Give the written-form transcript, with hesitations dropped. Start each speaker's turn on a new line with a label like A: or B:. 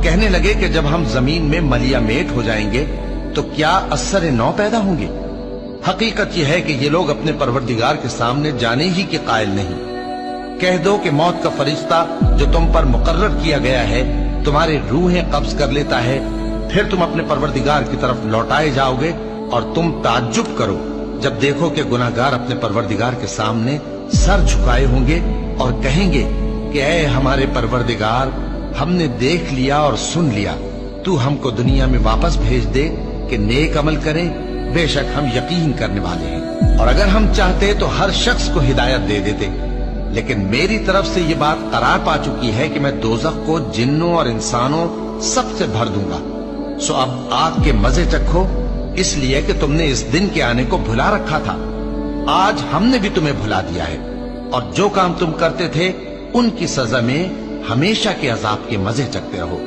A: कहने लगे कि जब हम जमीन में मलिया मेट हो जाएंगे तो क्या असर नौ पैदा होंगे। हकीकत यह है कि ये लोग अपने परवरदिगार के सामने जाने ही के कायल नहीं। कह दो कि मौत का फरिश्ता जो तुम पर मुकर्रर किया गया है तुम्हारे रूहें कब्ज कर लेता है, फिर तुम अपने परवरदिगार की तरफ लौटाए जाओगे और तुम ताज्जुब करो जब देखो कि गुनाहगार अपने परवरदिगार के सामने सर झुकाए होंगे और कहेंगे कि ऐ हमारे परवरदिगार, हमने देख लिया और सुन लिया, तू हमको दुनिया में वापस भेज दे कि नेक अमल करें, बेशक हम यकीन करने वाले हैं। और अगर हम चाहते तो हर शख्स को हिदायत दे देते, लेकिन मेरी तरफ से ये बात करार पा चुकी है कि मैं दोज़ख को जिन्नों और इंसानों सबसे भर दूंगा। सो अब आग के मजे चखो, इसलिए कि तुमने इस दिन के आने को भुला रखा था। आज हमने भी तुम्हें भुला दिया है और जो काम तुम करते थे उनकी सजा में हमेशा के अजाब के मजे चखते रहो।